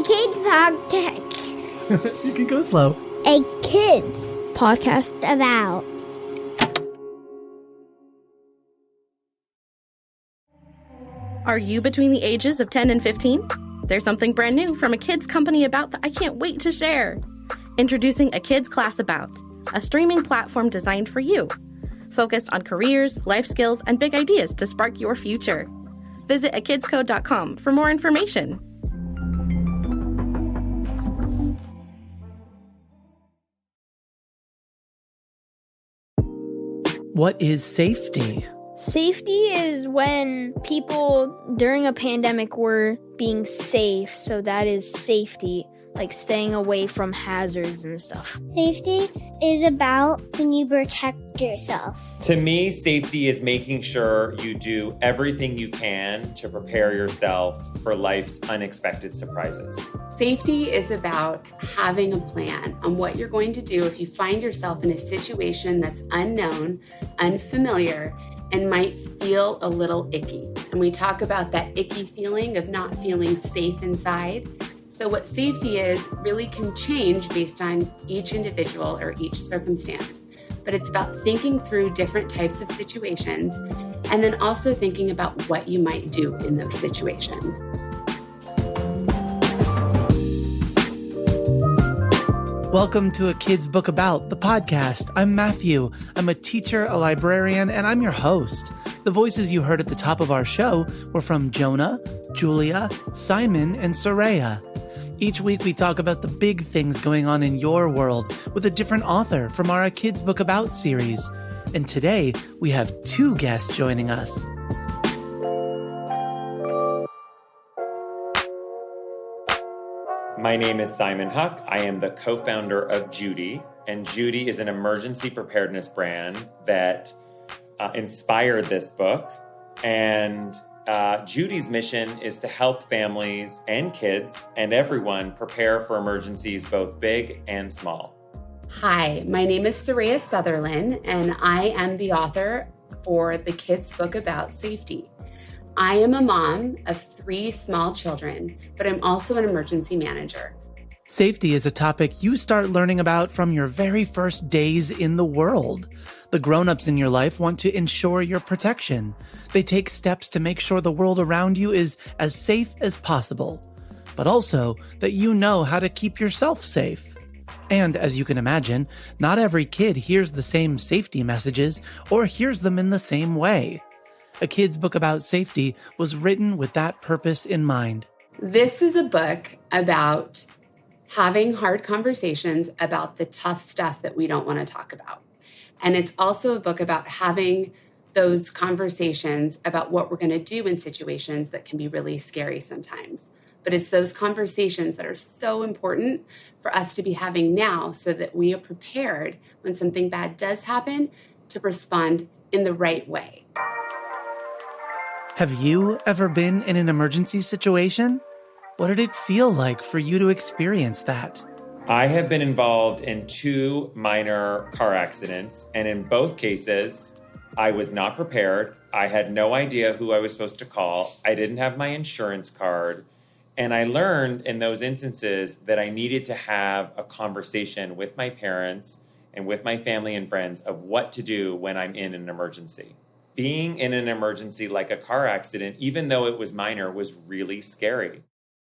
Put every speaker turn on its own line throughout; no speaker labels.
Kids Podcast.
You can go slow.
A kids podcast about.
Are you between the ages of 10 and 15? There's something brand new from a kids company about that I can't wait to share. Introducing A Kids Class About, a streaming platform designed for you, focused on careers, life skills, and big ideas to spark your future. Visit akidscode.com for more information.
What is safety?
Safety is when people during a pandemic were being safe, so that is safety, like staying away from hazards and stuff.
Safety is about when you protect yourself.
To me, safety is making sure you do everything you can to prepare yourself for life's unexpected surprises.
Safety is about having a plan on what you're going to do if you find yourself in a situation that's unknown, unfamiliar, and might feel a little icky. And we talk about that icky feeling of not feeling safe inside. So what safety is really can change based on each individual or each circumstance. But it's about thinking through different types of situations and then also thinking about what you might do in those situations.
Welcome to A Kid's Book About, the podcast. I'm Matthew. I'm a teacher, a librarian, and I'm your host. The voices you heard at the top of our show were from Jonah, Julia, Simon, and Soraya. Each week we talk about the big things going on in your world with a different author from our A Kid's Book About series. And today we have two guests joining us.
My name is Simon Huck. I am the co-founder of Judy, and Judy is an emergency preparedness brand that inspired this book. And Judy's mission is to help families and kids and everyone prepare for emergencies, both big and small.
Hi, my name is Soraya Sutherland, and I am the author for the Kids Book About Safety. I am a mom of 3 small children, but I'm also an emergency manager.
Safety is a topic you start learning about from your very first days in the world. The grown-ups in your life want to ensure your protection. They take steps to make sure the world around you is as safe as possible, but also that you know how to keep yourself safe. And as you can imagine, not every kid hears the same safety messages or hears them in the same way. A Kid's Book About Safety was written with that purpose in mind.
This is a book about having hard conversations about the tough stuff that we don't want to talk about. And it's also a book about having those conversations about what we're going to do in situations that can be really scary sometimes. But it's those conversations that are so important for us to be having now so that we are prepared when something bad does happen to respond in the right way.
Have you ever been in an emergency situation? What did it feel like for you to experience that?
I have been involved in 2 minor car accidents, and in both cases, I was not prepared. I had no idea who I was supposed to call. I didn't have my insurance card. And I learned in those instances that I needed to have a conversation with my parents and with my family and friends of what to do when I'm in an emergency. Being in an emergency like a car accident, even though it was minor, was really scary.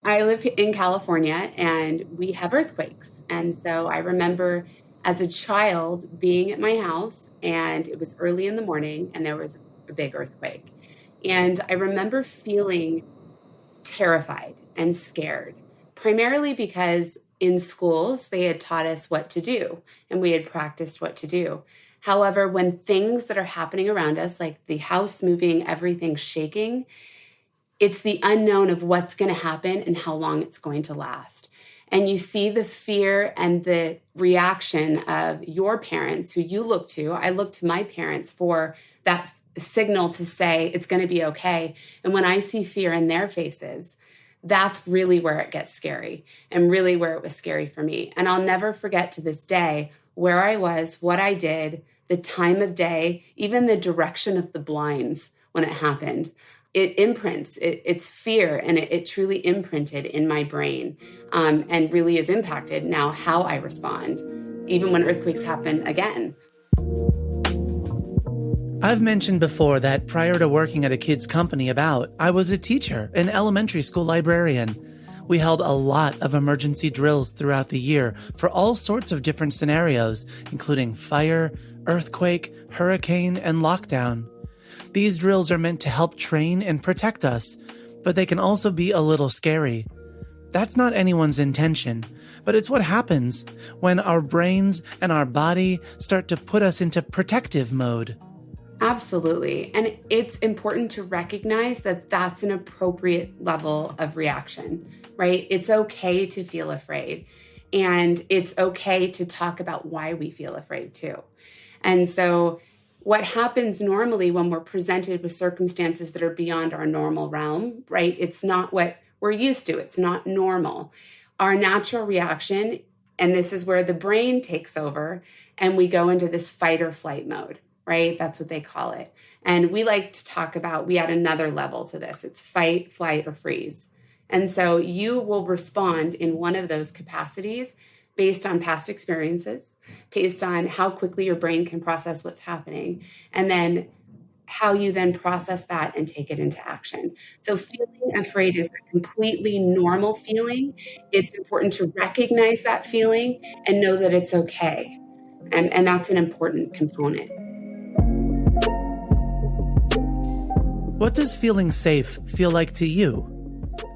I live in California and we have earthquakes. And so I remember as a child being at my house and it was early in the morning and there was a big earthquake. And I remember feeling terrified and scared, primarily because in schools they had taught us what to do and we had practiced what to do. However, when things that are happening around us, like the house moving, everything shaking, it's the unknown of what's going to happen and how long it's going to last. And you see the fear and the reaction of your parents who you look to. I look to my parents for that signal to say it's going to be okay. And when I see fear in their faces, that's really where it gets scary and really where it was scary for me. And I'll never forget to this day where I was, what I did, the time of day, even the direction of the blinds when it happened. it imprints, it's fear, and it truly imprinted in my brain, and really is impacted now how I respond, even when earthquakes happen again.
I've mentioned before that prior to working at a kids' company About, I was a teacher, an elementary school librarian. We held a lot of emergency drills throughout the year for all sorts of different scenarios, including fire, earthquake, hurricane, and lockdown. These drills are meant to help train and protect us, but they can also be a little scary. That's not anyone's intention, but it's what happens when our brains and our body start to put us into protective mode.
Absolutely. And it's important to recognize that that's an appropriate level of reaction, right? It's okay to feel afraid. And it's okay to talk about why we feel afraid too. And so what happens normally when we're presented with circumstances that are beyond our normal realm, right? It's not what we're used to. It's not normal. Our natural reaction, and this is where the brain takes over, and we go into this fight or flight mode, right? That's what they call it. And we like to talk about, we add another level to this. It's fight, flight, or freeze. And so you will respond in one of those capacities based on past experiences, based on how quickly your brain can process what's happening, and then how you then process that and take it into action. So feeling afraid is a completely normal feeling. It's important to recognize that feeling and know that it's okay. And that's an important component.
What does feeling safe feel like to you?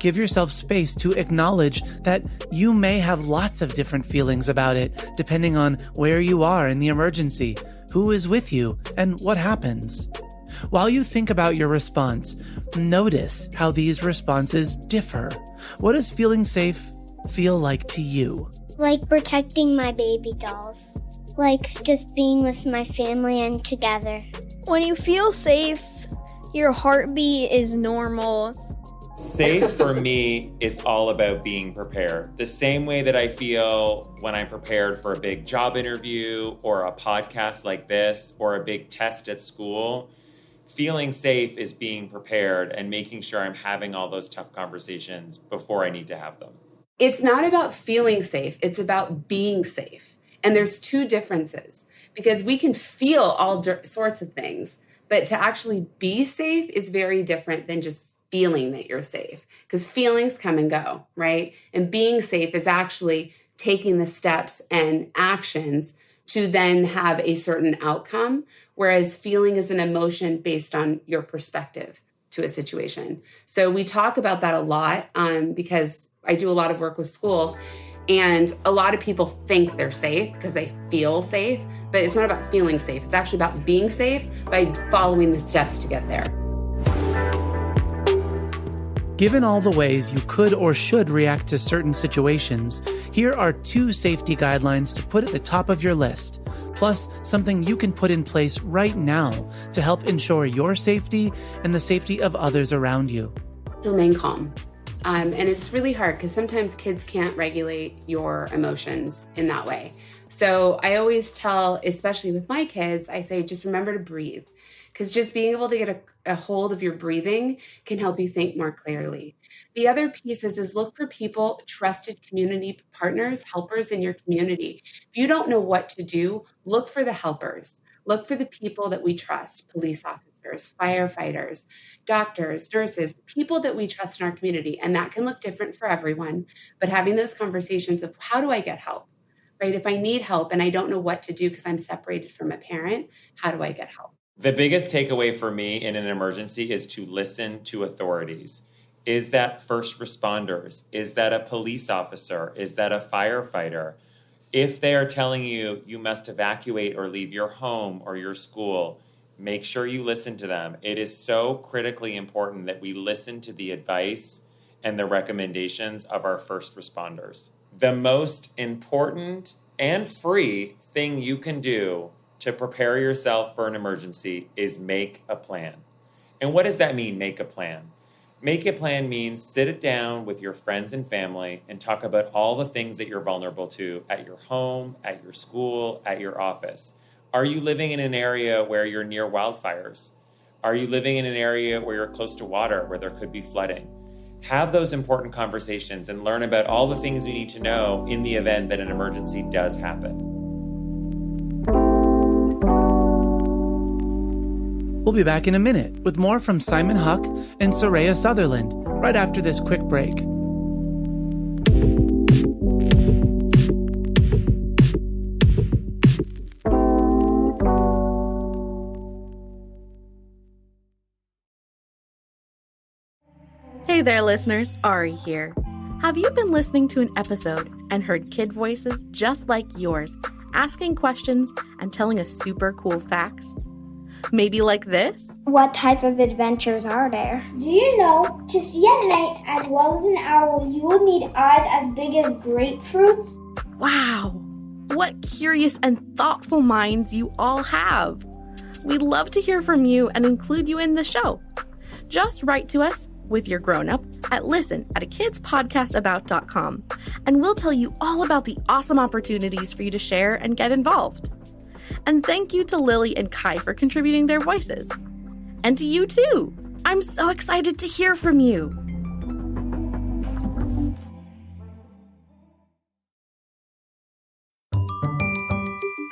Give yourself space to acknowledge that you may have lots of different feelings about it, depending on where you are in the emergency, who is with you, and what happens. While you think about your response, notice how these responses differ. What does feeling safe feel like to you?
Like protecting my baby dolls. Like just being with my family and together.
When you feel safe, your heartbeat is normal.
Safe for me is all about being prepared. The same way that I feel when I'm prepared for a big job interview or a podcast like this or a big test at school, feeling safe is being prepared and making sure I'm having all those tough conversations before I need to have them.
It's not about feeling safe. It's about being safe. And there's two differences because we can feel all sorts of things, but to actually be safe is very different than just feeling that you're safe, because feelings come and go, right? And being safe is actually taking the steps and actions to then have a certain outcome, whereas feeling is an emotion based on your perspective to a situation. So we talk about that a lot because I do a lot of work with schools, and a lot of people think they're safe because they feel safe, but it's not about feeling safe. It's actually about being safe by following the steps to get there.
Given all the ways you could or should react to certain situations, here are 2 safety guidelines to put at the top of your list, plus something you can put in place right now to help ensure your safety and the safety of others around you.
Remain calm. And it's really hard because sometimes kids can't regulate your emotions in that way. So I always tell, especially with my kids, I say, just remember to breathe. Because just being able to get a hold of your breathing can help you think more clearly. The other piece is look for people, trusted community partners, helpers in your community. If you don't know what to do, look for the helpers. Look for the people that we trust, police officers, firefighters, doctors, nurses, people that we trust in our community. And that can look different for everyone. But having those conversations of how do I get help, right? If I need help and I don't know what to do because I'm separated from a parent, how do I get help?
The biggest takeaway for me in an emergency is to listen to authorities. Is that first responders? Is that a police officer? Is that a firefighter? If they are telling you you must evacuate or leave your home or your school, make sure you listen to them. It is so critically important that we listen to the advice and the recommendations of our first responders. The most important and free thing you can do to prepare yourself for an emergency is make a plan. And what does that mean, make a plan? Make a plan means sit it down with your friends and family and talk about all the things that you're vulnerable to at your home, at your school, at your office. Are you living in an area where you're near wildfires? Are you living in an area where you're close to water, where there could be flooding? Have those important conversations and learn about all the things you need to know in the event that an emergency does happen.
We'll be back in a minute with more from Simon Huck and Soraya Sutherland right after this quick break.
Hey there, listeners. Ari here. Have you been listening to an episode and heard kid voices just like yours, asking questions and telling us super cool facts? Maybe like this?
What type of adventures are there?
Do you know, to see at night as well as an owl, you will need eyes as big as grapefruits?
Wow, what curious and thoughtful minds you all have. We'd love to hear from you and include you in the show. Just write to us with your grown-up at listen@akidspodcastabout.com, and we'll tell you all about the awesome opportunities for you to share and get involved. And thank you to Lily and Kai for contributing their voices. And to you too. I'm so excited to hear from you.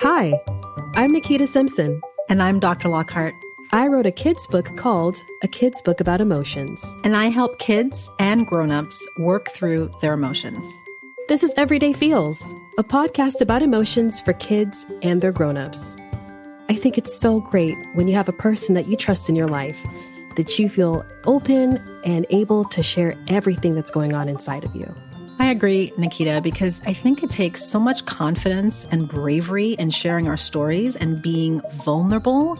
Hi, I'm Nikita Simpson.
And I'm Dr. Lockhart.
I wrote a kid's book called A Kid's Book About Emotions.
And I help kids and grown-ups work through their emotions.
This is Everyday Feels, a podcast about emotions for kids and their grown-ups. I think it's so great when you have a person that you trust in your life, that you feel open and able to share everything that's going on inside of you.
I agree, Nikita, because I think it takes so much confidence and bravery in sharing our stories and being vulnerable,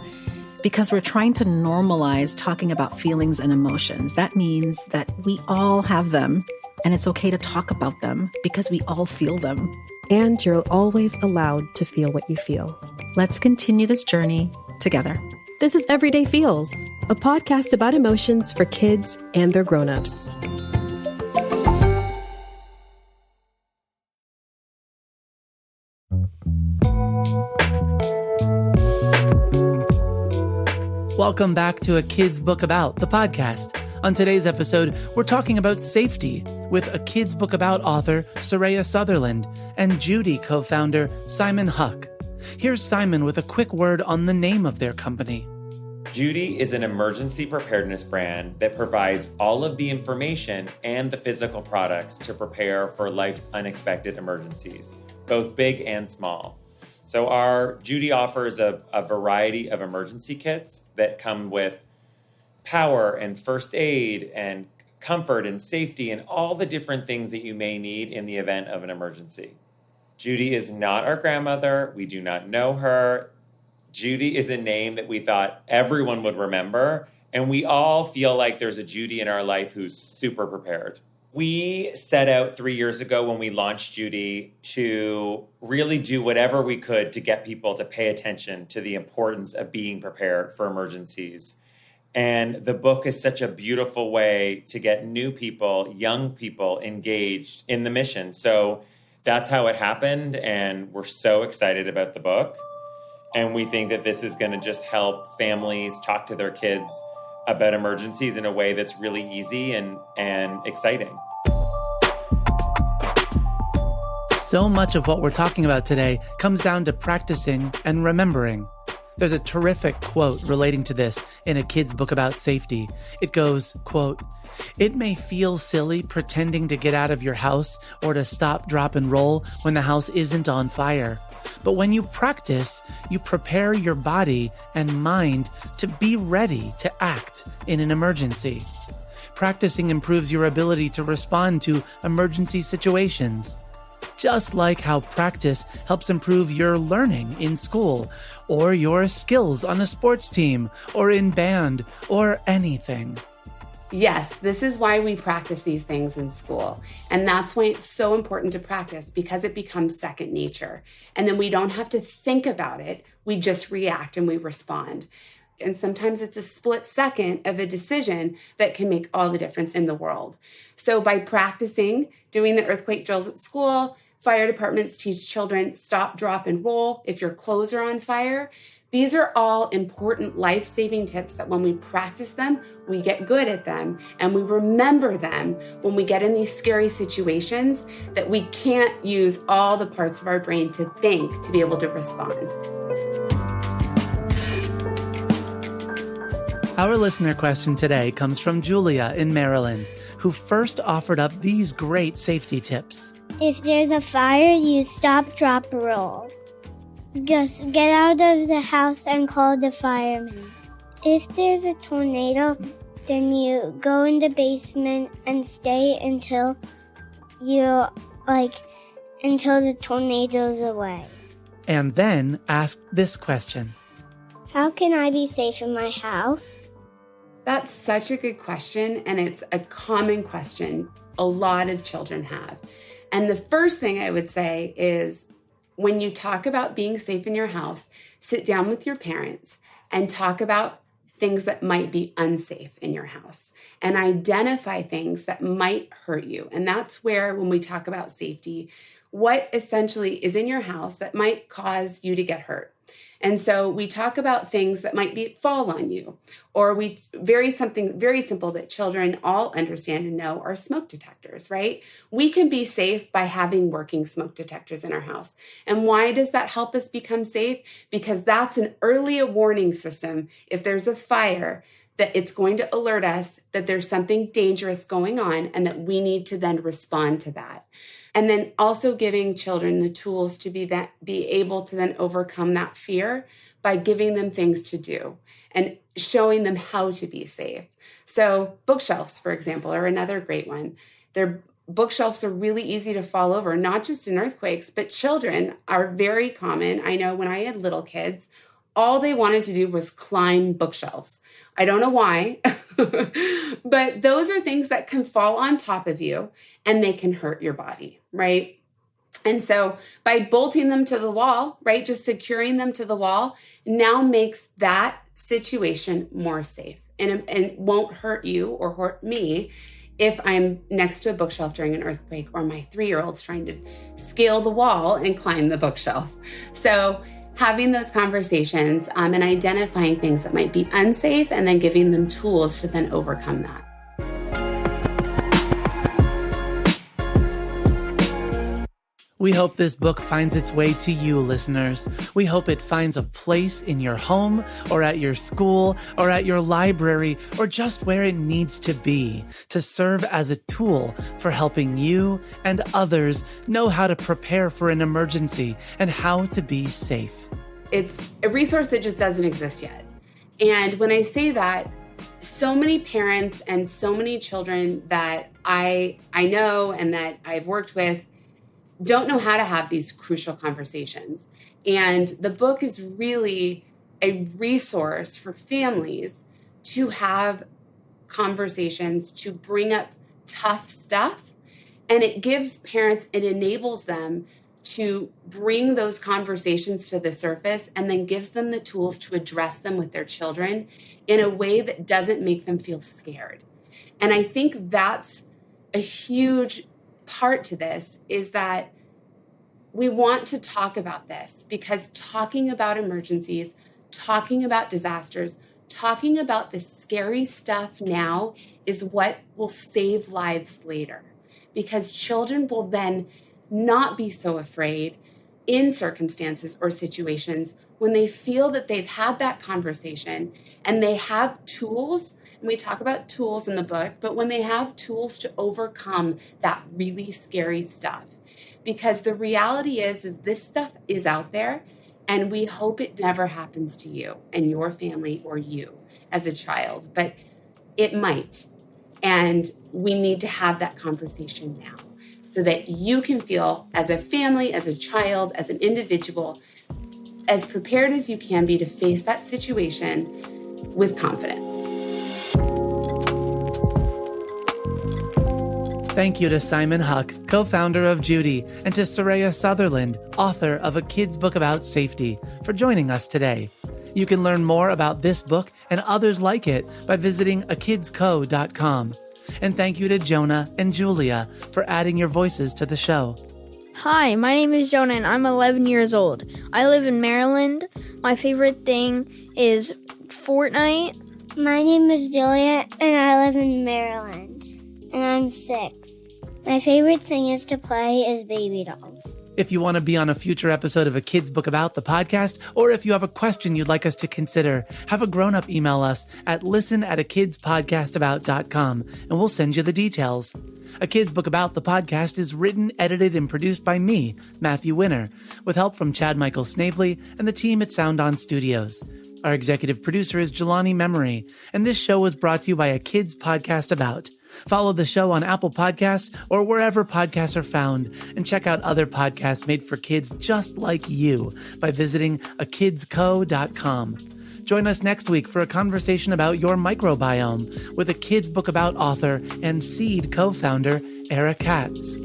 because we're trying to normalize talking about feelings and emotions. That means that we all have them, and it's okay to talk about them because we all feel them.
And you're always allowed to feel what you feel.
Let's continue this journey together.
This is Everyday Feels, a podcast about emotions for kids and their grown-ups.
Welcome back to A Kid's Book About, the podcast. On today's episode, we're talking about safety with A Kid's Book About author Soraya Sutherland and Judy co-founder Simon Huck. Here's Simon with a quick word on the name of their company.
Judy is an emergency preparedness brand that provides all of the information and the physical products to prepare for life's unexpected emergencies, both big and small. So our Judy offers a variety of emergency kits that come with power and first aid and comfort and safety and all the different things that you may need in the event of an emergency. Judy is not our grandmother. We do not know her. Judy is a name that we thought everyone would remember, and we all feel like there's a Judy in our life who's super prepared. We set out 3 years ago when we launched Judy to really do whatever we could to get people to pay attention to the importance of being prepared for emergencies. And the book is such a beautiful way to get new people, young people engaged in the mission. So that's how it happened. And we're so excited about the book. And we think that this is going to just help families talk to their kids about emergencies in a way that's really easy and exciting.
So much of what we're talking about today comes down to practicing and remembering. There's a terrific quote relating to this in A Kid's Book About Safety. It goes, quote, "It may feel silly pretending to get out of your house or to stop, drop, and roll when the house isn't on fire. But when you practice, you prepare your body and mind to be ready to act in an emergency. Practicing improves your ability to respond to emergency situations. Just like how practice helps improve your learning in school, or your skills on a sports team, or in band, or anything."
Yes, this is why we practice these things in school. And that's why it's so important to practice, because it becomes second nature. And then we don't have to think about it. We just react and we respond. And sometimes it's a split second of a decision that can make all the difference in the world. So by practicing doing the earthquake drills at school, fire departments teach children stop, drop, and roll if your clothes are on fire. These are all important life-saving tips that when we practice them, we get good at them and we remember them when we get in these scary situations that we can't use all the parts of our brain to think to be able to respond.
Our listener question today comes from Julia in Maryland, who first offered up these great safety tips.
If there's a fire, you stop, drop, roll. Just get out of the house and call the firemen. If there's a tornado, then you go in the basement and stay until the tornado's away.
And then ask this question.
How can I be safe in my house?
That's such a good question, and it's a common question a lot of children have. And the first thing I would say is, when you talk about being safe in your house, sit down with your parents and talk about things that might be unsafe in your house and identify things that might hurt you. And that's where, when we talk about safety, what essentially is in your house that might cause you to get hurt. And so we talk about things that might fall on you, or something very simple that children all understand and know are smoke detectors, right? We can be safe by having working smoke detectors in our house. And why does that help us become safe? Because that's an early warning system. If there's a fire, that it's going to alert us that there's something dangerous going on and that we need to then respond to that. And then also giving children the tools to be able to then overcome that fear by giving them things to do and showing them how to be safe. So bookshelves, for example, are another great one. Their bookshelves are really easy to fall over, not just in earthquakes, but children are very common. I know when I had little kids, all they wanted to do was climb bookshelves. I don't know why, but those are things that can fall on top of you and they can hurt your body, right? And so by bolting them to the wall, right, just securing them to the wall now makes that situation more safe and won't hurt you or hurt me if I'm next to a bookshelf during an earthquake or my 3-year-old's trying to scale the wall and climb the bookshelf. So having those conversations and identifying things that might be unsafe and then giving them tools to then overcome that.
We hope this book finds its way to you, listeners. We hope it finds a place in your home or at your school or at your library or just where it needs to be to serve as a tool for helping you and others know how to prepare for an emergency and how to be safe.
It's a resource that just doesn't exist yet. And when I say that, so many parents and so many children that I know and that I've worked with don't know how to have these crucial conversations. And the book is really a resource for families to have conversations, to bring up tough stuff. And it gives parents, it enables them to bring those conversations to the surface and then gives them the tools to address them with their children in a way that doesn't make them feel scared. And I think that's a huge part to this, is that we want to talk about this because talking about emergencies, talking about disasters, talking about the scary stuff now is what will save lives later, because children will then not be so afraid in circumstances or situations when they feel that they've had that conversation and they have tools. And we talk about tools in the book, but when they have tools to overcome that really scary stuff, because the reality is this stuff is out there and we hope it never happens to you and your family or you as a child, but it might. And we need to have that conversation now so that you can feel as a family, as a child, as an individual, as prepared as you can be to face that situation with confidence.
Thank you to Simon Huck, co-founder of Judy, and to Soraya Sutherland, author of A Kid's Book About Safety, for joining us today. You can learn more about this book and others like it by visiting akidsco.com. And thank you to Jonah and Julia for adding your voices to the show.
Hi, my name is Jonah and I'm 11 years old. I live in Maryland. My favorite thing is Fortnite.
My name is Julia, and I live in Maryland, and I'm 6. My favorite thing is to play is baby dolls.
If you want to be on a future episode of A Kid's Book About the podcast, or if you have a question you'd like us to consider, have a grown-up email us at listen@akidspodcastabout.com, and we'll send you the details. A Kid's Book About the podcast is written, edited, and produced by me, Matthew Winner, with help from Chad Michael Snavely and the team at Sound On Studios. Our executive producer is Jelani Memory, and this show was brought to you by A Kid's Podcast About. Follow the show on Apple Podcasts or wherever podcasts are found, and check out other podcasts made for kids just like you by visiting akidsco.com. Join us next week for a conversation about your microbiome with A Kid's Book About author and Seed co-founder Era Katz.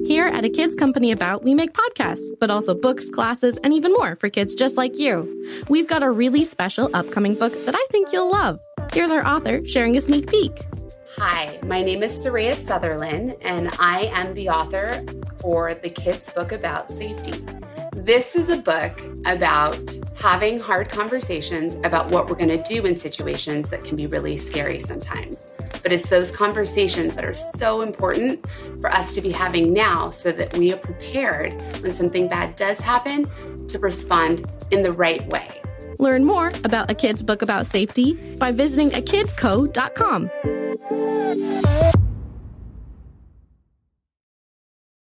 Here at A Kids Company About, we make podcasts, but also books, classes, and even more for kids just like you. We've got a really special upcoming book that I think you'll love. Here's our author sharing a sneak peek.
Hi, my name is Soraya Sutherland, and I am the author for The Kids Book About Safety. This is a book about having hard conversations about what we're going to do in situations that can be really scary sometimes. But it's those conversations that are so important for us to be having now so that we are prepared when something bad does happen to respond in the right way.
Learn more about A Kid's Book About Safety by visiting akidsco.com.